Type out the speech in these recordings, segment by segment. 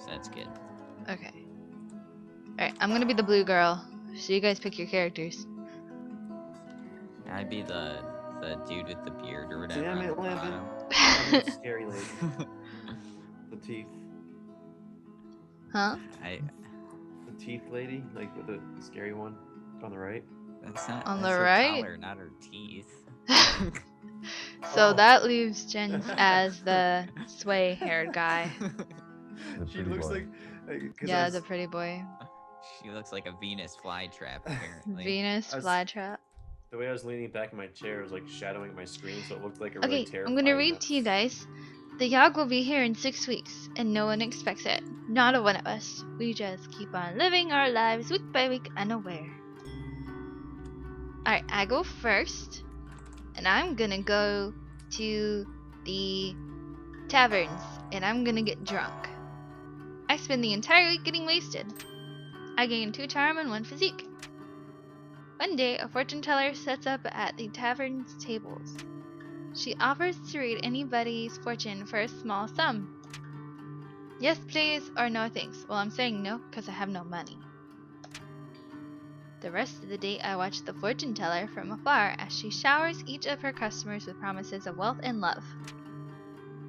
That's good. Okay. Alright, I'm gonna be the blue girl. So you guys pick your characters. I'd be the dude with the beard or whatever Damn on it, the Landon. bottom. I'll be the scary lady. The teeth. Huh? The teeth lady, like with the scary one on the right. That's not. On That's the her right? collar, not her teeth. So Oh. that leaves Jen as the sway-haired guy. The She pretty looks boy. like Yeah, the pretty boy. She looks like a Venus flytrap, apparently. Venus I was- flytrap. the way I was leaning back in my chair was like shadowing my screen, so it looked like a really Okay, terrifying. I'm gonna read to you guys. The Yawhg will be here in 6 weeks, and no one expects it. Not a one of us. We just keep on living our lives week by week, unaware. Alright, I go first, and I'm gonna go to the taverns, and I'm gonna get drunk. I spend the entire week getting wasted. I gain 2 charm and 1 physique. One day, a fortune teller sets up at the tavern's tables. She offers to read anybody's fortune for a small sum. Yes, please, or no thanks. Well, I'm saying no because I have no money. The rest of the day, I watch the fortune teller from afar as she showers each of her customers with promises of wealth and love.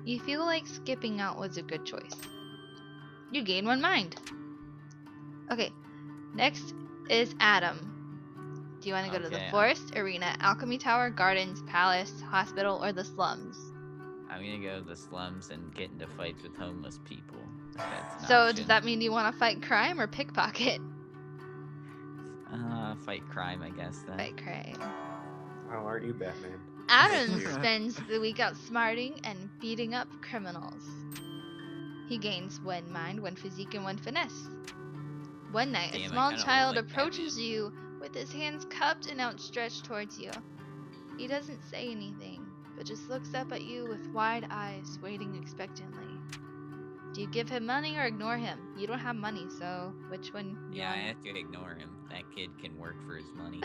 You feel like skipping out was a good choice. You gain 1 mind. Okay, next is Adam. Do you want to go to the Okay, forest, arena, alchemy tower, gardens, palace, hospital, or the slums? I'm gonna go to the slums and get into fights with homeless people. That's an So option. does that mean you want to fight crime or pickpocket? Fight crime, I guess. Then. Fight crime. How aren't you Batman? Adam Here. spends the week outsmarting and beating up criminals. He gains 1 mind, 1 physique, and 1 finesse. One night, Damn, a I small kinda child look like approaches Batman. you with his hands cupped and outstretched towards you. He doesn't say anything, but just looks up at you with wide eyes, waiting expectantly. Do you give him money or ignore him? You don't have money, so which one? you Yeah, I wanna- have to ignore him. That kid can work for his money.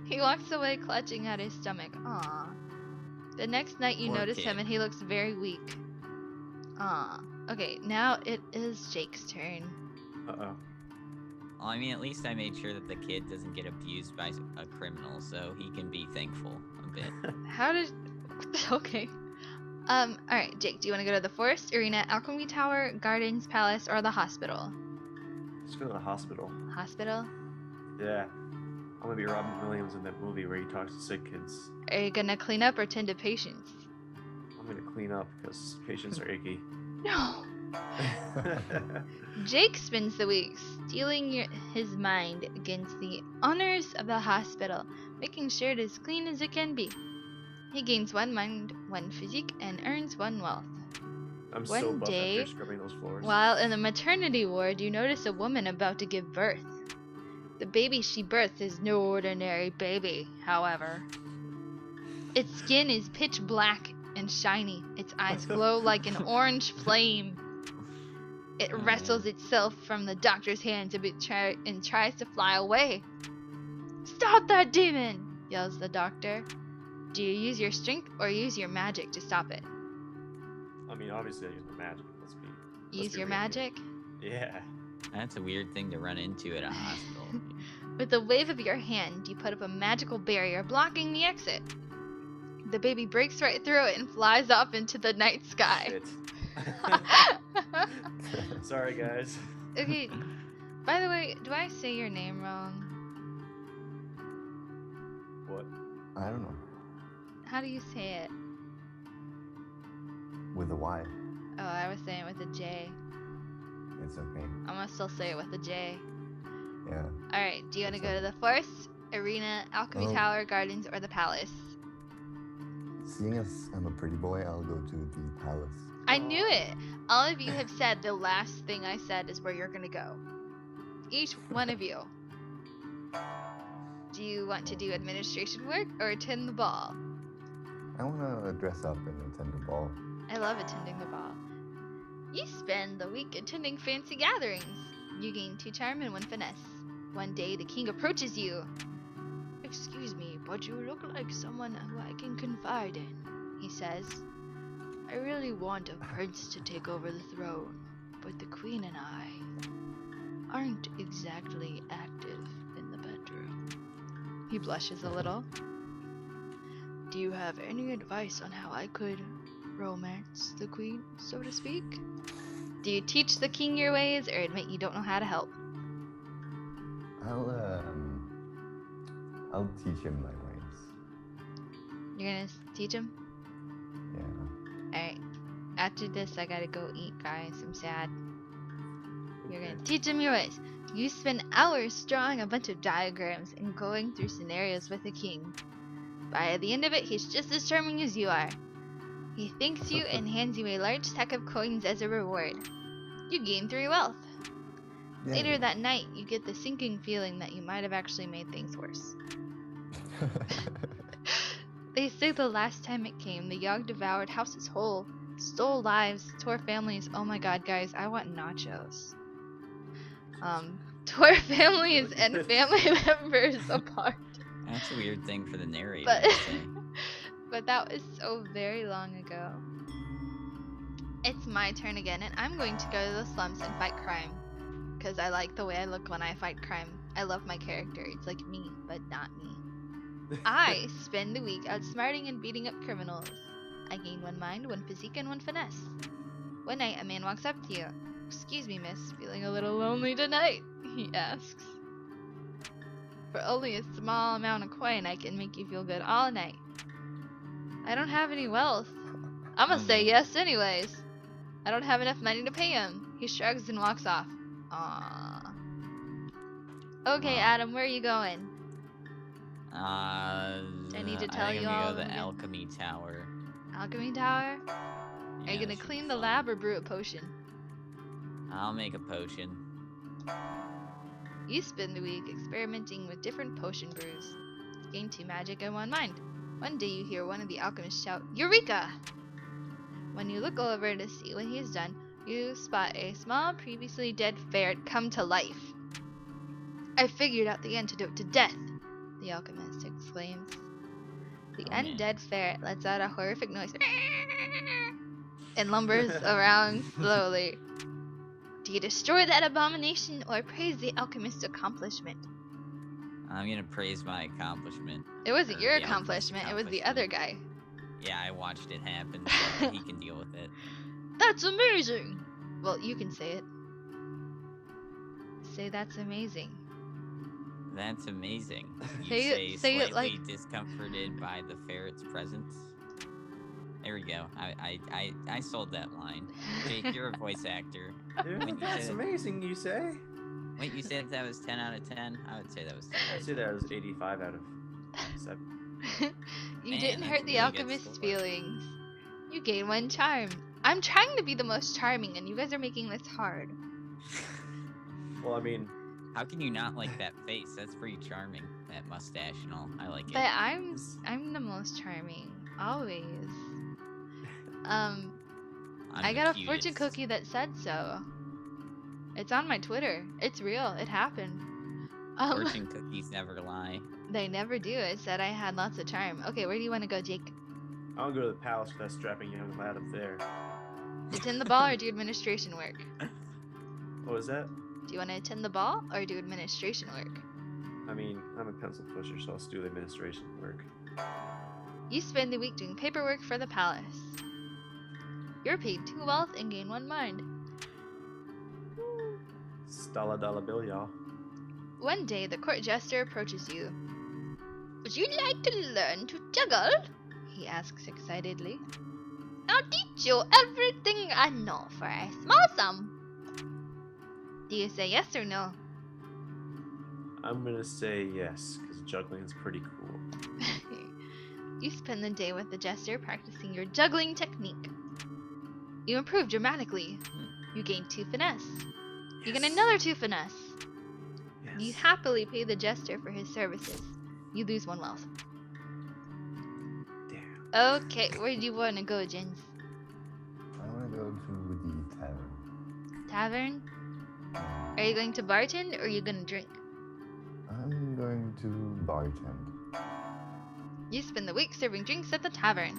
He walks away clutching at his stomach. Aww. The next night you Poor notice him kid. and he looks very weak. Aww. Okay, now it is Jake's turn. Uh-oh. Well, I mean, at least I made sure that the kid doesn't get abused by a criminal, so he can be thankful a bit. How did... Okay. Alright, Jake, do you want to go to the forest, arena, alchemy tower, gardens, palace, or the hospital? Let's go to the hospital. Hospital? Yeah. I'm gonna be Robin Williams in that movie where he talks to sick kids. Are you gonna clean up or tend to patients? I'm gonna clean up because patients are icky. No! Jake spends the week steeling his mind against the honors of the hospital, making sure it is clean as it can be. He gains 1 mind, 1 physique, and earns 1 wealth. I'm One so buff day, after scrubbing those floors. While in the maternity ward, you notice a woman about to give birth. The baby she births is no ordinary baby, however. Its skin is pitch black and shiny. Its eyes glow like an orange flame. It wrestles itself from the doctor's hands and tries to fly away. "Stop that demon!" yells the doctor. Do you use your strength or use your magic to stop it? I mean, obviously I use my magic. Let's Use be your real here. magic? Yeah. That's a weird thing to run into at a hospital. With a wave of your hand, you put up a magical barrier blocking the exit. The baby breaks right through it and flies off into the night sky. Shit. Sorry, guys. Okay, by the way, do I say your name wrong? What? I don't know. How do you say it? With a Y. Oh, I was saying it with a J. It's okay. I'm gonna still say it with a J. Yeah. Alright, do you want to That's go to the forest, arena, alchemy Oh. tower, gardens, or the palace? Seeing as I'm a pretty boy, I'll go to the palace. I knew it! All of you have said the last thing I said is where you're gonna go. Each one of you. Do you want to do administration work or attend the ball? I wanna dress up and attend the ball. I love attending the ball. You spend the week attending fancy gatherings. You gain 2 charm and 1 finesse. One day the king approaches you. "Excuse me, but you look like someone who I can confide in," he says. I really want a prince to take over the throne, but the queen and I aren't exactly active in the bedroom. He blushes a little. Do you have any advice on how I could romance the queen, so to speak? Do you teach the king your ways, or admit you don't know how to help? I'll teach him my ways. You're gonna teach him? Yeah. Alright. After this, I gotta go eat, guys. I'm sad. You're Okay. gonna teach him your ways. You spend hours drawing a bunch of diagrams and going through scenarios with the king. By the end of it, he's just as charming as you are. He thanks you and hands you a large stack of coins as a reward. You gain 3 wealth. Yeah. Later that night, you get the sinking feeling that you might have actually made things worse. They say the last time it came, the Yawhg devoured houses whole, stole lives, tore families. Oh my god, guys, I want nachos. Tore families and family members apart. That's a weird thing for the narrator But, to say. but that was so very long ago. It's my turn again, and I'm going to go to the slums and fight crime. Because I like the way I look when I fight crime. I love my character. It's like me, but not me. I spend the week outsmarting and beating up criminals. I gain 1 mind, 1 physique, and 1 finesse. One night, a man walks up to you. Excuse me, miss, feeling a little lonely tonight? He asks. For only a small amount of coin, I can make you feel good all night. I don't have any wealth. I'ma say yes anyways. I don't have enough money to pay him. He shrugs and walks off. Aww. Okay, Wow. Adam, where are you going? I need to tell think you I'm all gonna go to again. the alchemy tower. Alchemy Tower? Are Yeah, you gonna that should clean be the fun. lab or brew a potion? I'll make a potion. You spend the week experimenting with different potion brews. Gain 2 magic and 1 mind. One day you hear one of the alchemists shout, Eureka! When you look over to see what he's done, you spot a small, previously dead ferret come to life. I figured out the antidote to death, the alchemist exclaims. The Oh, man. undead ferret lets out a horrific noise and lumbers around slowly. Do you destroy that abomination or praise the alchemist's accomplishment? I'm gonna praise my accomplishment. It wasn't Or your the alchemist's accomplishment, it was the other guy. Yeah, I watched it happen, so he can deal with it. That's amazing! Well, you can say it. Say that's amazing. That's amazing. You Say it slightly like- discomforted by the ferret's presence. There we go. I sold that line. Jake, you're a voice actor. Dude, When you that's said- amazing, you say? Wait, you said that was 10 out of 10? I would say that was 10 out I'd of say 10. that was 85 out of 7. You Man, didn't that's hurt a the really good alchemist's score. feelings. You gain 1 charm. I'm trying to be the most charming, and you guys are making this hard. Well, I mean, How can you not like that face? That's pretty charming. That mustache and all. I like it. But I'm the most charming, always. I'm I the got a cutest. fortune cookie that said so. It's on my Twitter. It's real. It happened. Fortune cookies never lie. They never do. It said I had lots of charm. Okay, where do you want to go, Jake? I'll go to the palace for that strapping young lad up there. Attend the ball or do administration work? What was that? Do you want to attend the ball or do administration work? I mean, I'm a pencil pusher, so I'll do the administration work. You spend the week doing paperwork for the palace. You're paid 2 wealth and gain 1 mind. $1 bill, y'all. One day, the court jester approaches you. Would you like to learn to juggle? He asks excitedly. I'll teach you everything I know for a small sum. Do you say yes or no? I'm gonna say yes, because juggling is pretty cool. You spend the day with the jester practicing your juggling technique. You improve dramatically. You gain 2 finesse. You get Yes. another 2 finesse. Yes. You happily pay the jester for his services. You lose 1 wealth. Damn. Okay, where do you want to go, Jens? I want to go to the tavern. Tavern? Are you going to bartend or are you going to drink? I'm going to bartend. You spend the week serving drinks at the tavern.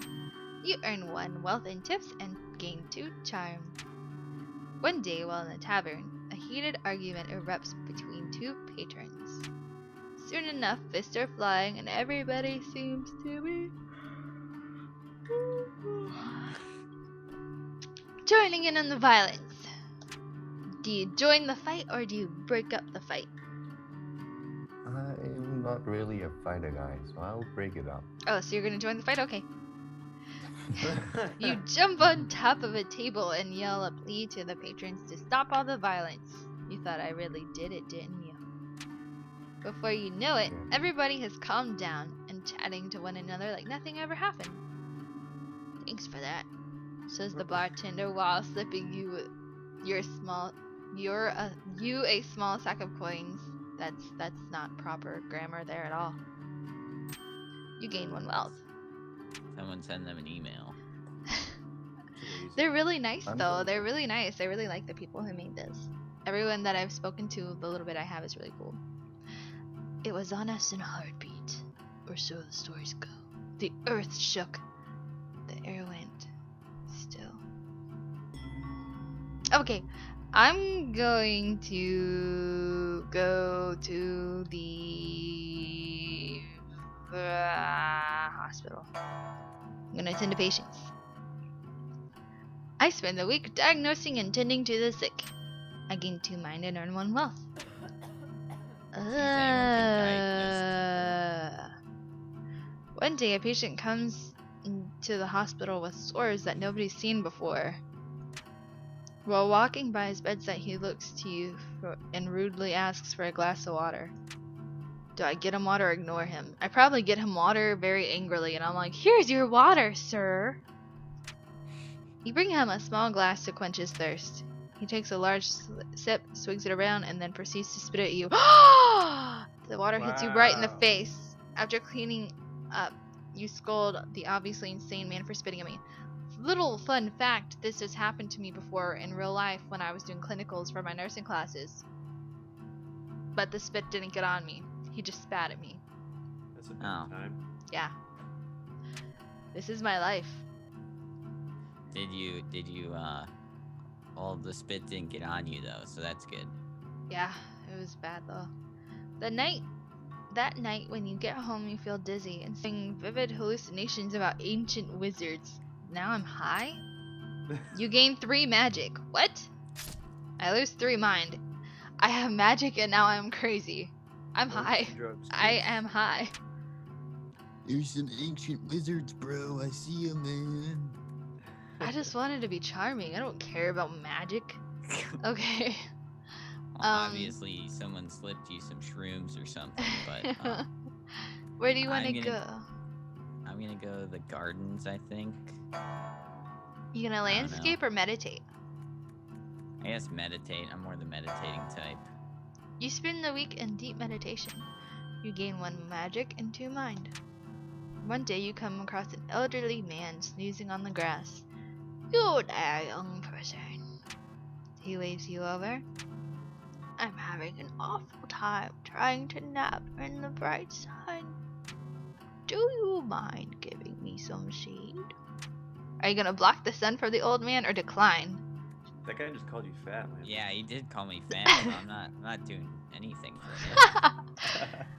You earn 1 wealth in tips and gain 2 charm. One day while in the tavern, a heated argument erupts between 2 patrons. Soon enough, fists are flying and everybody seems to be joining in on the violence. Do you join the fight or do you break up the fight? I'm not really a fighter guy, so I'll break it up. Oh, so you're gonna join the fight? Okay. You jump on top of a table and yell a plea to the patrons to stop all the violence. You thought I really did it, didn't you? Before you know it, everybody has calmed down and chatting to one another like nothing ever happened. Thanks for that, says the bartender while slipping you a small sack of coins. That's not proper grammar there at all. You gain 1 wealth. Someone send them an email. They're really nice though. They're really nice. I really like the people who made this. Everyone that I've spoken to, the little bit I have, is really cool. It was on us in a heartbeat, or so the stories go. The earth shook. The air went still. Okay, I'm going to go to the hospital. I'm gonna attend to patients. I spend the week diagnosing and tending to the sick. I gain 2 mind and earn 1 wealth. One day a patient comes to the hospital with sores that nobody's seen before. While walking by his bedside, he looks to you and rudely asks for a glass of water. Do I get him water or ignore him? I probably get him water very angrily, and I'm like, here's your water, sir. You bring him a small glass to quench his thirst. He takes a large sip, swigs it around, and then proceeds to spit at you. The water hits you right in the face. After cleaning up, you scold the obviously insane man for spitting at me. Little fun fact, this has happened to me before in real life when I was doing clinicals for my nursing classes. But the spit didn't get on me. He just spat at me. That's a bad time. Yeah. This is my life. Did you all the spit didn't get on you though, so that's good. Yeah, it was bad though. That night when you get home you feel dizzy and seeing vivid hallucinations about ancient wizards. Now I'm high? You gain 3 magic. What? I lose 3 mind. I have magic and now I'm crazy. I'm high. I am high. There's some ancient wizards, bro. I see 'em, man. I just wanted to be charming. I don't care about magic. Okay. Well, obviously someone slipped you some shrooms or something, but where do you want to go? I'm gonna go to the gardens, I think. You gonna landscape or meditate? I guess meditate. I'm more the meditating type. You spend the week in deep meditation. You gain 1 magic and 2 mind. One day you come across an elderly man snoozing on the grass. You there, young person. He waves you over. I'm having an awful time trying to nap in the bright sun. Do you mind giving me some shade? Are you gonna block the sun for the old man or decline? That guy just called you fat, man. Yeah, he did call me fat, so I'm not doing anything for him.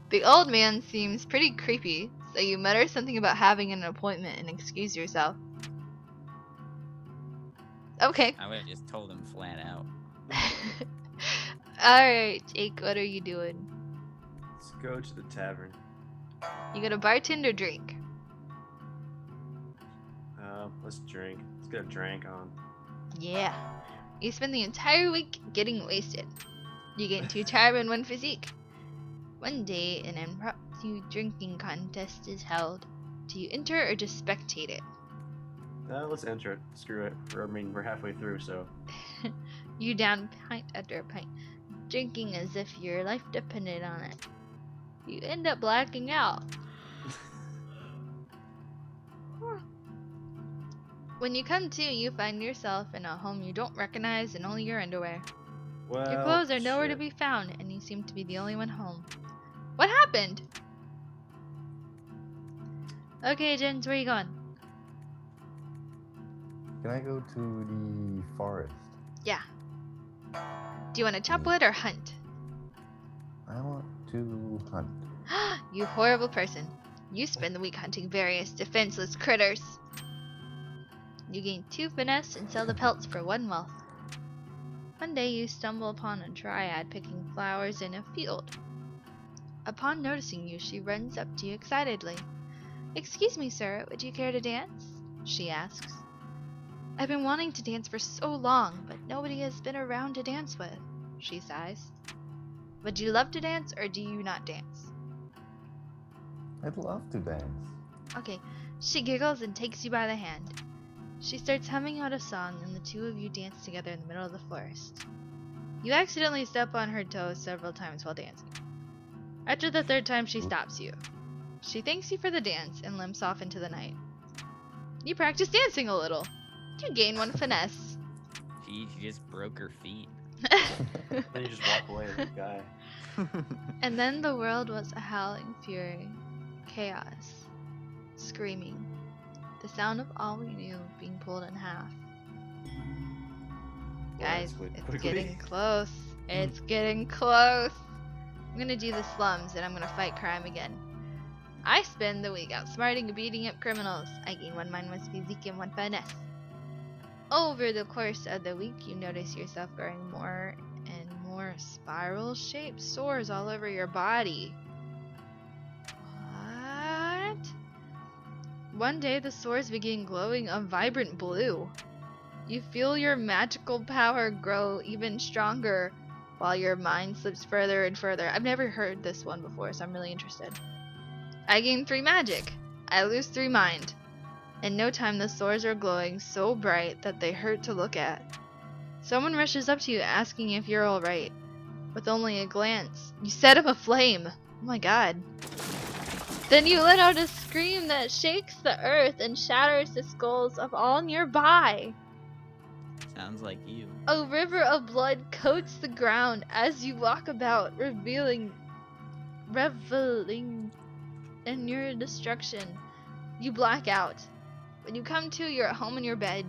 The old man seems pretty creepy, so you mutter something about having an appointment and excuse yourself. Okay. I would have just told him flat out. Alright, Jake, what are you doing? Let's go to the tavern. You gonna bartend or drink? Let's drink. Let's get a drink on. Yeah. You spend the entire week getting wasted. You get 2 charm and 1 physique. One day, an impromptu drinking contest is held. Do you enter or just spectate it? Let's enter it. Screw it. We're halfway through, so. You down pint after pint, drinking as if your life depended on it. You end up blacking out. When you come to, you find yourself in a home you don't recognize and only your underwear. Well, Your clothes are nowhere to be found, and you seem to be the only one home. What happened? Okay, Jens, where are you going? Can I go to the forest? Yeah. Do you want to chop wood or hunt? I want to hunt. You horrible person. You spend the week hunting various defenseless critters. You gain 2 finesse and sell the pelts for 1 wealth. One day you stumble upon a dryad picking flowers in a field. Upon noticing you, she runs up to you excitedly. "Excuse me, sir, would you care to dance?" she asks. "I've been wanting to dance for so long, but nobody has been around to dance with," she sighs. "Would you love to dance, or do you not dance?" I'd love to dance. Okay, she giggles and takes you by the hand. She starts humming out a song, and the 2 of you dance together in the middle of the forest. You accidentally step on her toes several times while dancing. After the 3rd time, she stops you. She thanks you for the dance and limps off into the night. You practice dancing a little. You gain 1 finesse. She just broke her feet. Then you just walk away with the guy. And then the world was a howling fury. Chaos. Screaming. The sound of all we knew being pulled in half. Guys, it's getting close. It's getting close. I'm gonna do the slums and I'm gonna fight crime again. I spend the week outsmarting and beating up criminals. I gain 1 mind, 1 physique, and 1 finesse. Over the course of the week, you notice yourself growing more and more spiral-shaped sores all over your body. What? One day, the sores begin glowing a vibrant blue. You feel your magical power grow even stronger while your mind slips further and further. I've never heard this one before, so I'm really interested. I gain 3 magic. I lose 3 mind. In no time, the sores are glowing so bright that they hurt to look at. Someone rushes up to you asking if you're alright. With only a glance, you set him aflame. Oh my god. Then you let out a scream that shakes the earth and shatters the skulls of all nearby. Sounds like you. A river of blood coats the ground as you walk about, reveling in your destruction. You black out. When you come to, you're at home in your bed.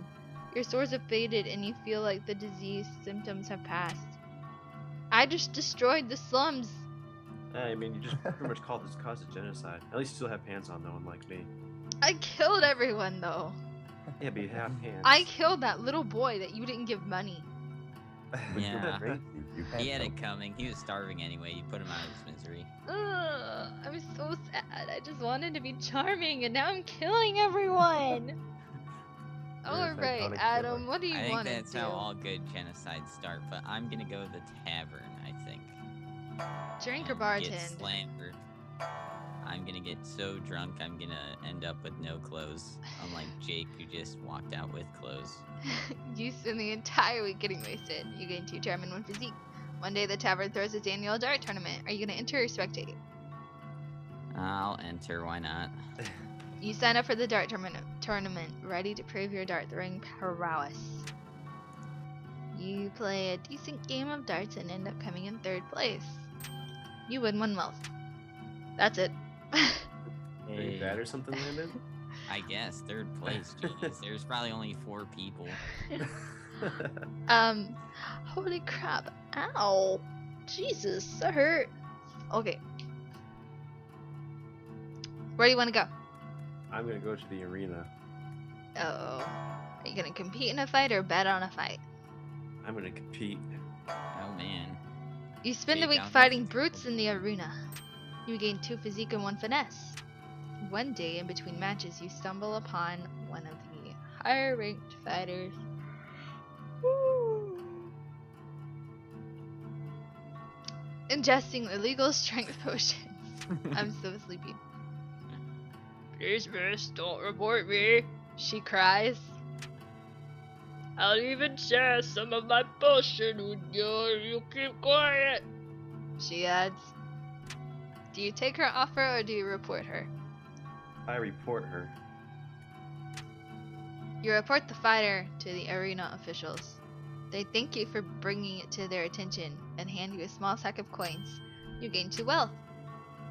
Your sores have faded and you feel like the disease symptoms have passed. I just destroyed the slums. I mean, you just pretty much caused a genocide. At least you still have pants on, though, unlike me. I killed everyone, though. Yeah, but you have pants. I killed that little boy that you didn't give money. But you're Yeah. crazy. You can't He had help it coming. He was starving anyway. You put him out of his misery. Ugh, I'm so sad. I just wanted to be charming, and now I'm killing everyone. Alright, psychotic Adam, killer. what do you I think want to that's do? how all good genocides start, but I'm gonna go to the tavern, I think. Drink or and bartend? Get slammered. I'm gonna get so drunk I'm gonna end up with no clothes, unlike Jake who just walked out with clothes. You spend the entire week getting wasted. You gain 2 charm and 1 physique. One day the tavern throws its annual dart tournament. Are you going to enter or spectate? I'll enter, why not? You sign up for the dart tournament, ready to prove your dart throwing prowess. You play a decent game of darts and end up coming in 3rd place. You win 1 wealth. That's it. Are you bad or something, Landon? I guess, 3rd place, jeez. There's probably only 4 people. Holy crap. Ow. Jesus, that hurt. Okay. Where do you want to go? I'm gonna go to the arena. Uh-oh. Are you gonna compete in a fight or bet on a fight? I'm gonna compete. Oh man. You spend the Jake, week I don't know fighting if you brutes can- in the arena. You gain 2 physique and 1 finesse. One day in between matches, you stumble upon one of the higher ranked fighters. Woo. Ingesting illegal strength potions. I'm so sleepy. Please, miss, don't report me, she cries. I'll even share some of my potion with you if you keep quiet, she adds. Do you take her offer or do you report her? I report her. You report the fighter to the arena officials. They thank you for bringing it to their attention and hand you a small sack of coins. You gain 2 wealth.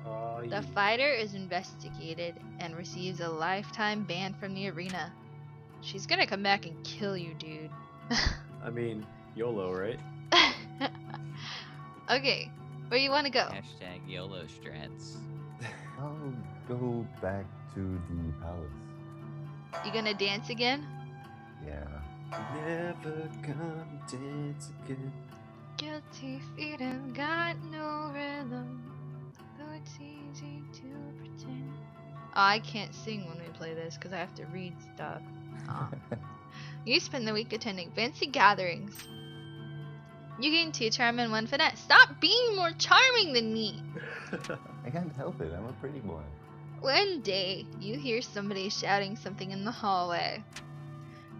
Oh, The fighter is investigated and receives a lifetime ban from the arena. She's gonna come back and kill you, dude. I mean, YOLO, right? Okay, where you wanna go? Hashtag YOLO strats. I'll go back to the palace. You gonna dance again? Yeah. Never gonna dance again. Guilty feet have got no rhythm, though it's easy to pretend. Oh, I can't sing when we play this because I have to read stuff. Aw. You spend the week attending fancy gatherings. You gain 2 charm and 1 finesse. Stop being more charming than me! I can't help it. I'm a pretty boy. One day, you hear somebody shouting something in the hallway.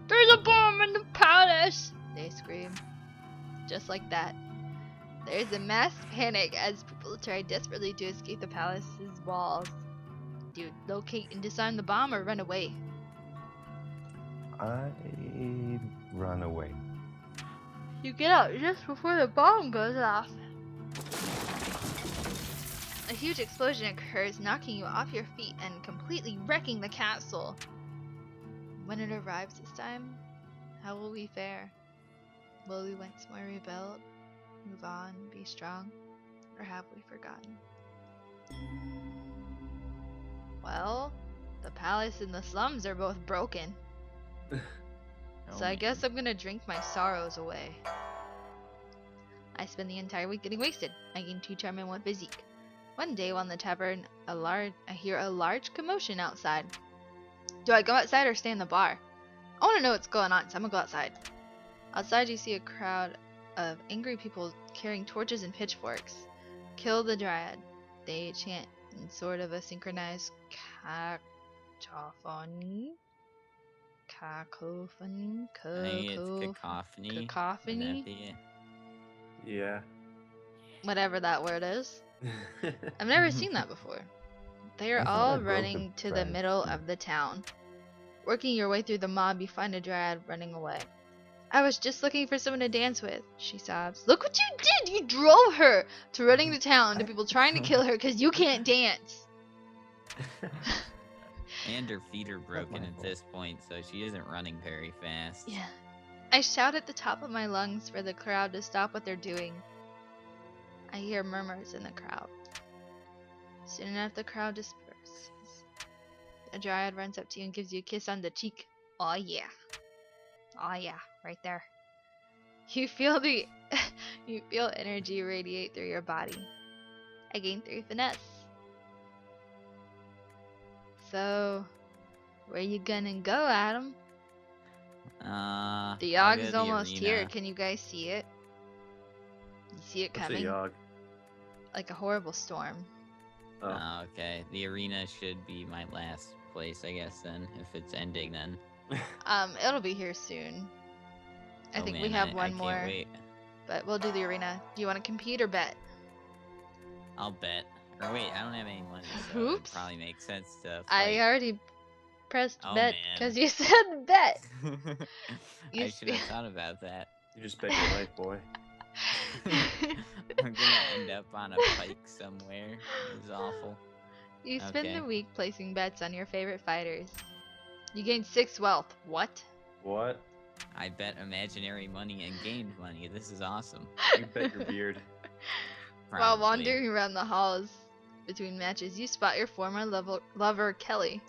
There's a bomb in the palace! They scream. Just like that. There's a mass panic as people try desperately to escape the palace's walls. Do you locate and disarm the bomb or run away? I run away. You get out just before the bomb goes off. A huge explosion occurs, knocking you off your feet and completely wrecking the castle. When it arrives this time, how will we fare? Will we once more rebel, move on, be strong, or have we forgotten? Well, the palace and the slums are both broken. So I guess I'm gonna drink my sorrows away. I spend the entire week getting wasted. I gain 2 charm and 1 physique. One day while in the tavern, I hear a large commotion outside. Do I go outside or stay in the bar? I want to know what's going on, so I'm gonna go outside. Outside you see a crowd of angry people carrying torches and pitchforks. Kill the dryad. They chant in sort of a synchronized cacophony. Cacophony? I think it's cacophony. Cacophony? Wouldn't that be it? Yeah. Whatever that word is. I've never seen that before. They are I thought all I broke the running to the branch. middle of the town. Working your way through the mob, you find a dryad running away. I was just looking for someone to dance with, she sobs. Look what you did! You drove her to running to town to people trying to kill her because you can't dance. And her feet are broken at this point, so she isn't running very fast. Yeah. I shout at the top of my lungs for the crowd to stop what they're doing. I hear murmurs in the crowd. Soon enough, the crowd disperses. A dryad runs up to you and gives you a kiss on the cheek. Oh yeah. Oh yeah, right there. You feel you feel energy radiate through your body. I gain 3 finesse. So, where you gonna go, Adam? The I'll go Yawg's to the almost here. arena. Can you guys see it? You see it What's a coming? Yawhg? Like a horrible storm. Oh. Okay, the arena should be my last place, I guess, then, if it's ending, then. It'll be here soon. I Oh, think we man, have I one can't more, wait. but we'll do the arena. Do you want to compete or bet? I'll bet. Or wait, I don't have any money, so it Oops. probably makes sense to I fight. already pressed Oh, bet man. because you said bet. You I should have thought about that. You just bet your life, boy. I'm gonna end up on a pike somewhere. It's awful. You spend Okay. the week placing bets on your favorite fighters. You gain 6 wealth. What? What? I bet imaginary money and gained money. This is awesome. You bet your beard. While Probably. wandering around the halls between matches, you spot your former lover, Kelly.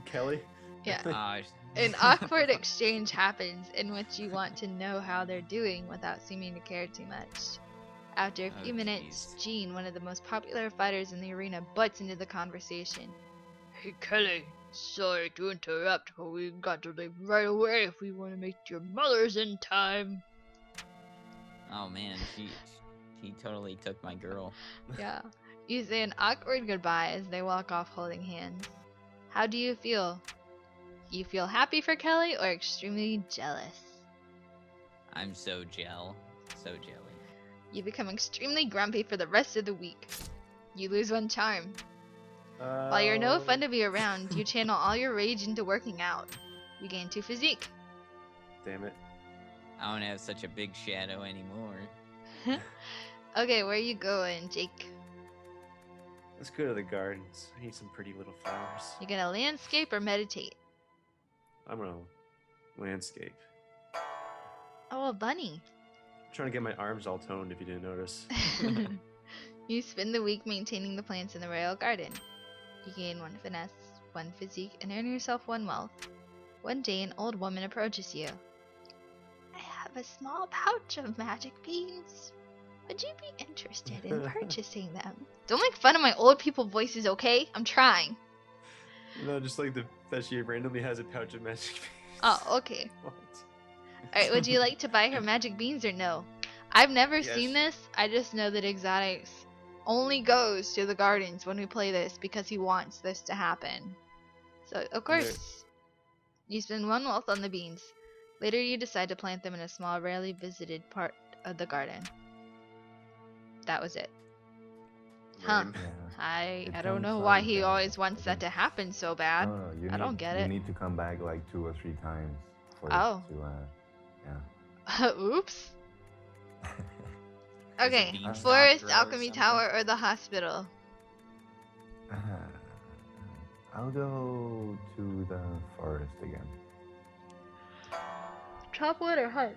Kelly? Yeah. Oh, An awkward exchange happens in which you want to know how they're doing without seeming to care too much. After a Oh, few minutes, jeez. Jean, one of the most popular fighters in the arena, butts into the conversation. Hey Kelly, sorry to interrupt, but we've got to leave right away if we want to make your mother's in time. Oh man, she totally took my girl. Yeah. You say an awkward goodbye as they walk off holding hands. How do you feel? You feel happy for Kelly or extremely jealous? I'm so so jelly. You become extremely grumpy for the rest of the week. You lose 1 charm. While you're no fun to be around, you channel all your rage into working out. You gain 2 physique. Damn it. I don't have such a big shadow anymore. Okay, where you going, Jake? Let's go to the gardens. I need some pretty little flowers. You gonna landscape or meditate? I'm gonna landscape. Oh, a bunny. I'm trying to get my arms all toned. If you didn't notice. You spend the week maintaining the plants in the royal garden. You gain 1 finesse, 1 physique, and earn yourself 1 wealth. One day, an old woman approaches you. I have a small pouch of magic beans. Would you be interested in purchasing them? Don't make fun of my old people voices, okay? I'm trying. No, just like that she randomly has a pouch of magic beans. Oh, okay. What? Alright, would you like to buy her magic beans or no? I've never Yes. seen this. I just know that Exotics only goes to the gardens when we play this because he wants this to happen. So, of course, you spend 1 wealth on the beans. Later, you decide to plant them in a small, rarely visited part of the garden. That was it. Huh. Lame. Yeah. I It don't know sounds why like, he always wants that to happen so bad. No, you I don't get you it. need to come back like 2 or 3 times for Oh. it to, yeah. Oops. Is it Okay, beanstalk forest, grow or alchemy something? tower, or the hospital. I'll go to the forest again. Chop wood or hunt?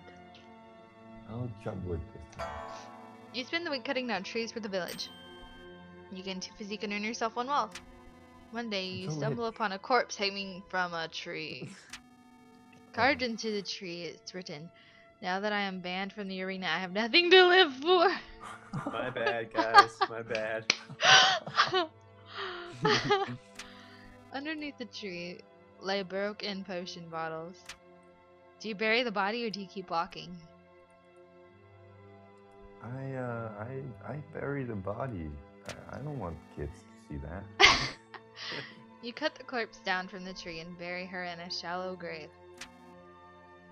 I'll chop wood this time. You spend the week cutting down trees for the village. You gain 2 physique and earn yourself 1 wealth. One day, you Go stumble ahead. upon a corpse hanging from a tree. Carved into the tree, it's written, "Now that I am banned from the arena, I have nothing to live for." My bad, guys. My bad. Underneath the tree lay broken potion bottles. Do you bury the body or do you keep walking? I bury the body. I don't want kids to see that. You cut the corpse down from the tree and bury her in a shallow grave.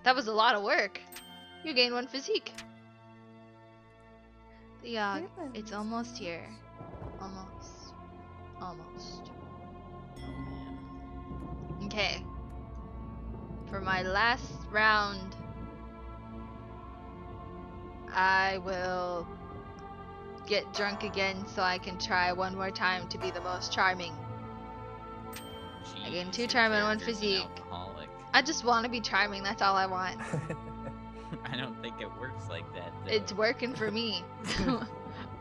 That was a lot of work. You gain 1 physique. The Yawhg, it's almost here. Almost. Almost. Oh man. Okay. For my last round, I will get drunk again so I can try one more time to be the most charming. I gain Jeez, 2 your charm and 1 character's an physique. alcoholic. I just want to be charming, that's all I want. I don't think it works like that. Though. It's working for me.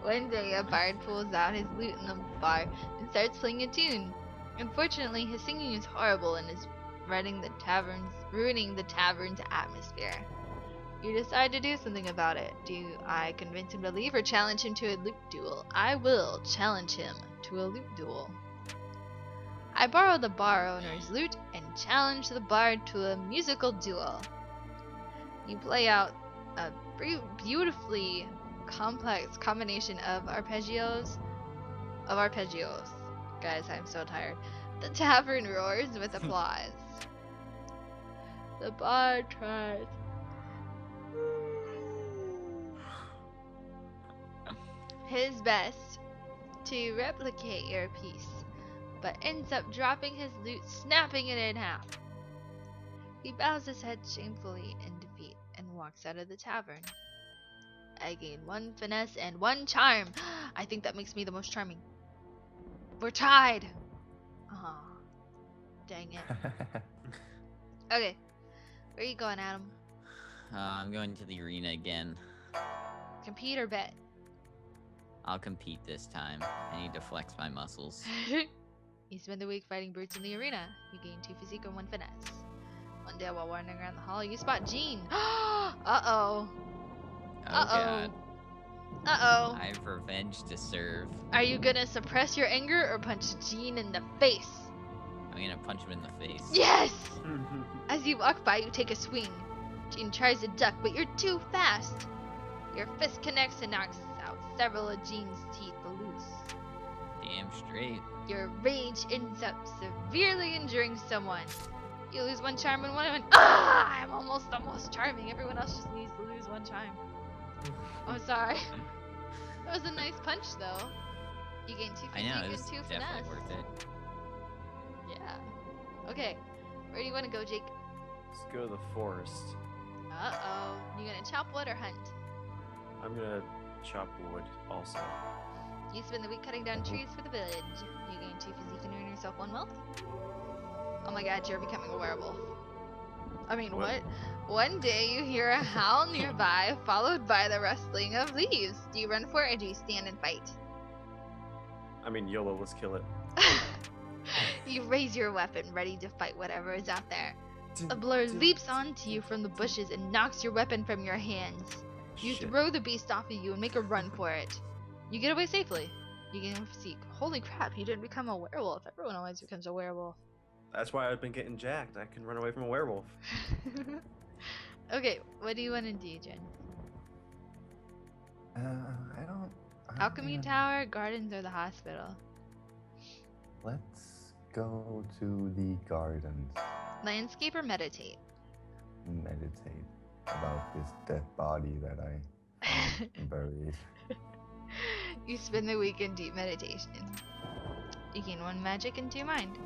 One day, a bard pulls out his lute in the bar and starts playing a tune. Unfortunately, his singing is horrible and is ruining the tavern's atmosphere. You decide to do something about it. Do I convince him to leave or challenge him to a lute duel? I will challenge him to a lute duel. I borrow the bar owner's lute and challenge the bard to a musical duel. You play out a beautifully complex combination of arpeggios. Guys, I'm so tired. The tavern roars with applause. The bard tries his best to replicate your piece, but ends up dropping his lute, snapping it in half. He bows his head shamefully in defeat and walks out of the tavern. I gain 1 finesse and 1 charm. I think that makes me the most charming. We're tied. Aw, dang it. Okay, where are you going, Adam? I'm going to the arena again. Compete or bet? I'll compete this time. I need to flex my muscles. You spend the week fighting brutes in the arena. You gain 2 physique and 1 finesse. One day while wandering around the hall, you spot Jean. Uh-oh. Oh Uh-oh. god. Uh-oh. I have revenge to serve. Are you gonna suppress your anger or punch Jean in the face? I'm gonna punch him in the face. Yes! As you walk by, you take a swing. Jean tries to duck, but you're too fast. Your fist connects and knocks out several of Jean's teeth loose. Damn straight. Your rage ends up severely injuring someone. You lose 1 charm and 1. Ah! I'm almost the most charming. Everyone else just needs to lose 1 charm. Oh, sorry. That was a nice punch, though. You gain 2 I know, physique it and was 2 definitely finesse. worth it. Yeah. Okay. Where do you want to go, Jake? Let's go to the forest. Uh-oh. You gonna chop wood or hunt? I'm gonna chop wood also. You spend the week cutting down trees for the village. You gain 2 physique and earn yourself 1 wealth. Oh my god, you're becoming a werewolf. I mean, What? what? One day you hear a howl nearby, followed by the rustling of leaves. Do you run for it or do you stand and fight? I mean, YOLO, let's kill it. You raise your weapon, ready to fight whatever is out there. A blur leaps onto you from the bushes and knocks your weapon from your hands. You Shit. throw the beast off of you and make a run for it. You get away safely. You gain physique. Holy crap, you didn't become a werewolf. Everyone always becomes a werewolf. That's why I've been getting jacked. I can run away from a werewolf. Okay, what do you want to do, Jen? I don't. Alchemy even- Tower, Gardens, or the hospital? Let's go to the gardens. Landscape or meditate? Meditate about this dead body that I found buried. You spend the week in deep meditation. You gain 1 magic and 2 mind.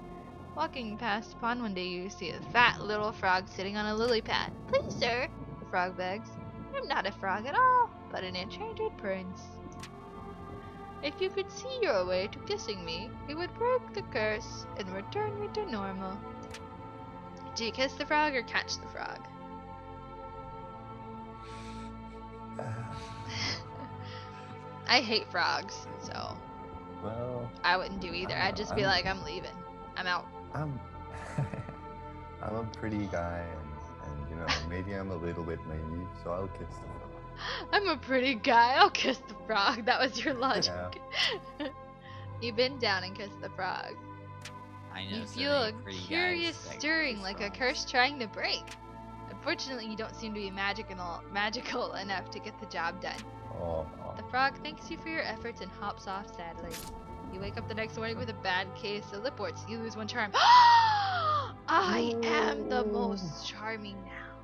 Walking past a pond one day, you see a fat little frog sitting on a lily pad. Please, sir, the frog begs. I'm not a frog at all, but an enchanted prince. If you could see your way to kissing me, it would break the curse and return me to normal. Do you kiss the frog or catch the frog? I hate frogs, so Well, I wouldn't do either. I'd just be like, I'm leaving. I'm out. I'm I'm a pretty guy, and you know, maybe I'm a little bit naive, so I'll kiss the frog. I'm a pretty guy. I'll kiss the frog. That was your logic. You bend down and kiss the frog. I know You so feel a many pretty curious guys that stirring kiss like a frogs. curse trying to break. Unfortunately, you don't seem to be magical enough to get the job done. Oh, The frog thanks you for your efforts and hops off sadly. You wake up the next morning with a bad case of lip warts. You lose 1 charm. I am the most charming now.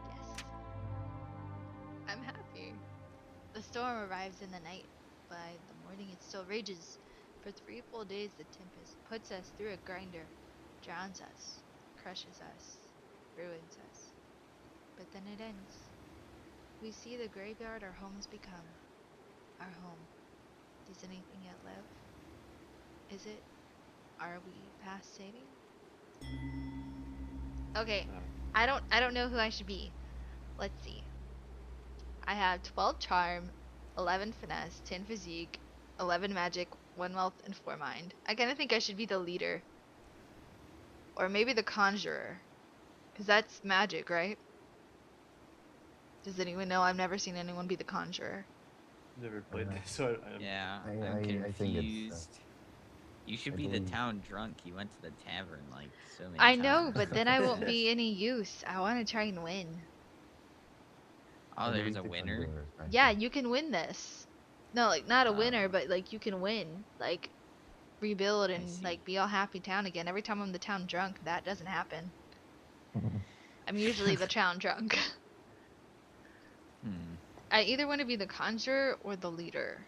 Yes. I'm happy. The storm arrives in the night. By the morning it still rages. For 3 full days the tempest puts us through a grinder, drowns us, crushes us, ruins us. But then it ends. We see the graveyard our homes become. Our home. Does anything yet live? Is it? Are we past saving? Okay, I don't know who I should be. Let's see. I have 12 charm, 11 finesse, 10 physique, 11 magic, 1 wealth, and 4 mind. I kind of think I should be the leader. Or maybe the conjurer. Because that's magic, right? Does anyone know? I've never seen anyone be the conjurer. Never played this, so I'm Yeah, I I'm think it's, confused. You should I be the believe- town drunk. You went to the tavern like so many I times. know, but then I won't be any use. I want to try and win. Oh, I there's believe a the winner? conjurer is right Yeah, there. you can win this. No, like not a winner, but like you can win. Like rebuild and see. like be all happy town again. Every time I'm the town drunk, that doesn't happen. I'm usually the town drunk. Hmm. I either want to be the conjurer or the leader.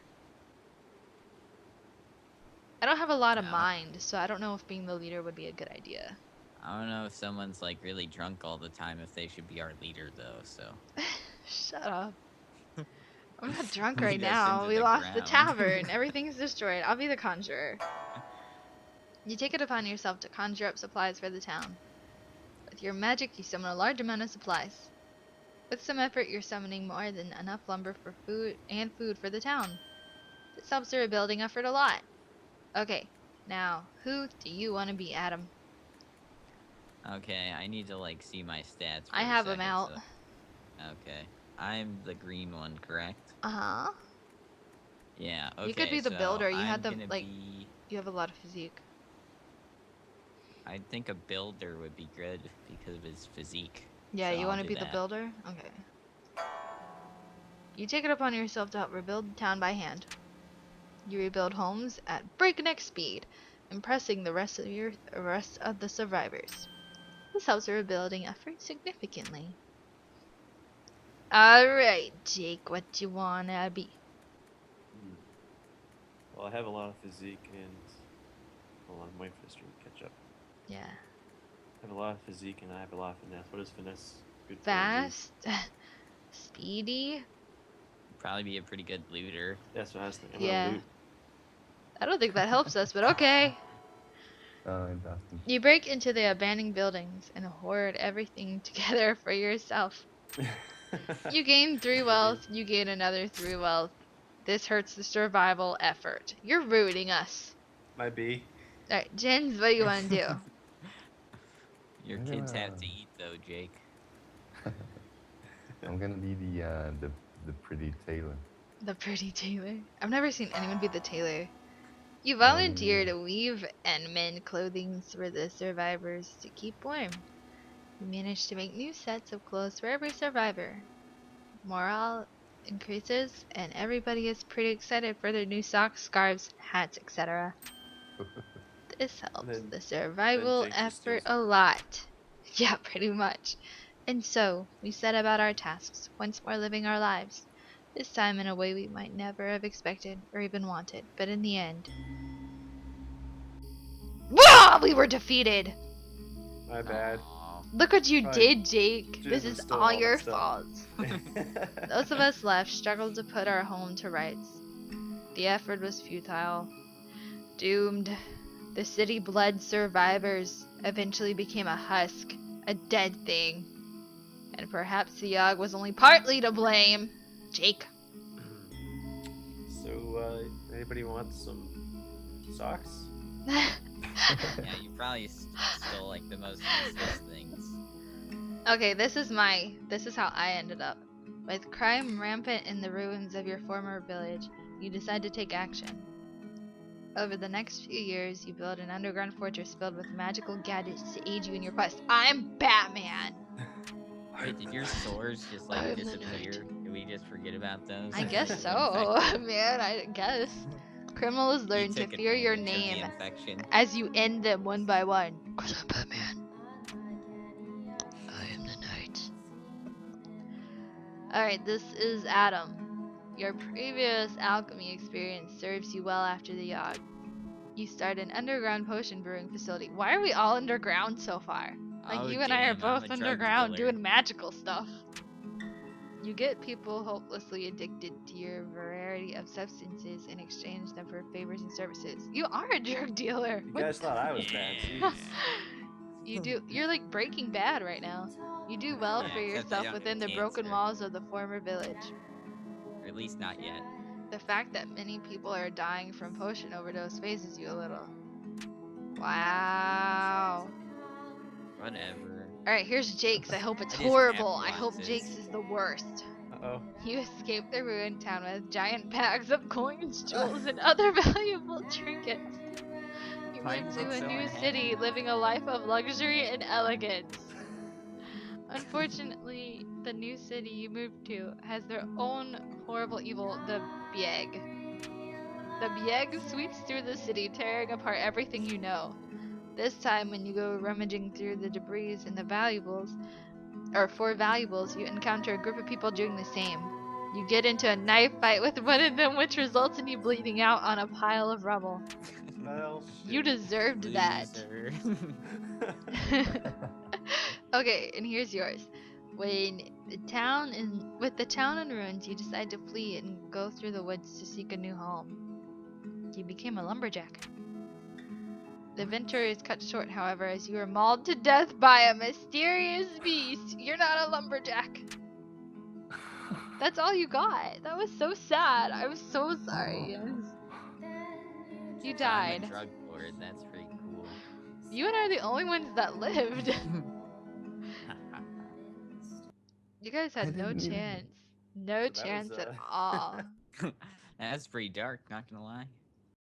I don't have a lot of Yeah. mind, so I don't know if being the leader would be a good idea. I don't know if someone's like really drunk all the time if they should be our leader though. So Shut up. I'm not drunk Lead right us now. into We the lost the ground. tavern. Everything's destroyed. I'll be the conjurer. You take it upon yourself to conjure up supplies for the town. With your magic, you summon a large amount of supplies. With some effort, you're summoning more than enough lumber for food for the town. This helps the rebuilding effort a lot. Okay, now, who do you want to be, Adam? okay, I need to like see my stats. For I a have them second, out. so- Okay, I'm the green one, correct? Uh-huh. Yeah. Okay. You could be the so builder. You I'm had the gonna like. be- You have a lot of physique. I think a builder would be good because of his physique. Yeah, So you I'll want to do be the that. builder? Okay. You take it upon yourself to help rebuild the town by hand. You rebuild homes at breakneck speed, impressing the rest of the survivors. This helps the rebuilding effort significantly. Alright, Jake, what you wanna be? Well, I have a lot of physique and hold on, I'm waiting for the stream to catch up. Yeah. I have a lot of physique and I have a lot of finesse. What is finesse? Good for? Fast, speedy. Probably be a pretty good looter. That's what I was thinking. Yeah. I'm gonna loot. I don't think that helps us, but okay. Dustin. You break into the abandoned buildings and hoard everything together for yourself. You gain 3 wealth, you gain another 3 wealth. This hurts the survival effort. You're ruining us. Might be. Alright, Jens, what do you want to do? Your I'm kids have gonna- to eat though, Jake. I'm gonna be the pretty tailor. The pretty tailor. I've never seen anyone be the tailor. You Um, volunteer to weave and mend clothing for the survivors to keep warm. You manage to make new sets of clothes for every survivor. Morale increases, and everybody is pretty excited for their new socks, scarves, hats, etc. This helps Then- the survival Jake just effort steals a lot. Yeah, pretty much. And so, we set about our tasks, once more living our lives. This time in a way we might never have expected or even wanted, but in the end. Wah! We were defeated! My bad. Aw. Look what you Probably did, Jake. This Jens is stole all all that your stuff. fault. Those of us left struggled to put our home to rights. The effort was futile. Doomed. The city bled survivors eventually became a husk, a dead thing. And perhaps the Yawhg was only partly to blame. Jake. So, anybody want some socks? Yeah, you probably stole like the most useless things. Okay, this is how I ended up. With crime rampant in the ruins of your former village, you decide to take action. Over the next few years, you build an underground fortress filled with magical gadgets to aid you in your quest. I'm Batman! Wait, did your swords just like I'm the disappear? Did we just forget about those? I guess Just so, infected? man, I guess. Criminals You learn to took fear your advantage of the name infection. as you end them one by one. 'Cause I'm Batman. I am the knight. Alright, this is Adam. Your previous alchemy experience serves you well after the Yawhg. You start an underground potion brewing facility. Why are we all underground so far? Like, Oh, you and I are damn, I'm both a drug underground dealer. doing magical stuff. You get people hopelessly addicted to your variety of substances and exchange them for favors and services. You are a drug dealer. You What guys thought I was bad. Yeah. Jeez. You're like Breaking Bad right now. You do well Yeah, for except I yourself don't within have the broken cancer. walls of the former village. Or at least not yet. The fact that many people are dying from potion overdose phases you a little. Wow. Whatever. Alright, here's Jake's. I hope it's I just horrible. I capitalized hope this. Jake's is the worst. Uh-oh. You escape the ruined town with giant bags of coins, jewels, and other valuable trinkets. You Why move does to it a so new unhappy? city, living a life of luxury and elegance. Unfortunately, the new city you moved to has their own horrible evil, the Yawhg. The Yawhg sweeps through the city, tearing apart everything you know. This time, when you go rummaging through the debris and the valuables, or for valuables, you encounter a group of people doing the same. You get into a knife fight with one of them, which results in you bleeding out on a pile of rubble. Well, You deserved that. Loser. Okay, and here's yours. With the town in ruins, you decide to flee and go through the woods to seek a new home. You became a lumberjack. The adventure is cut short, however, as you are mauled to death by a mysterious beast. You're not a lumberjack. That's all you got. That was so sad. I was so sorry. You So I'm a died. drug lord. That's pretty cool. You and I are the only ones that lived. You guys I had no didn't even- chance. No So that was, chance at all. That's pretty dark. Not gonna lie.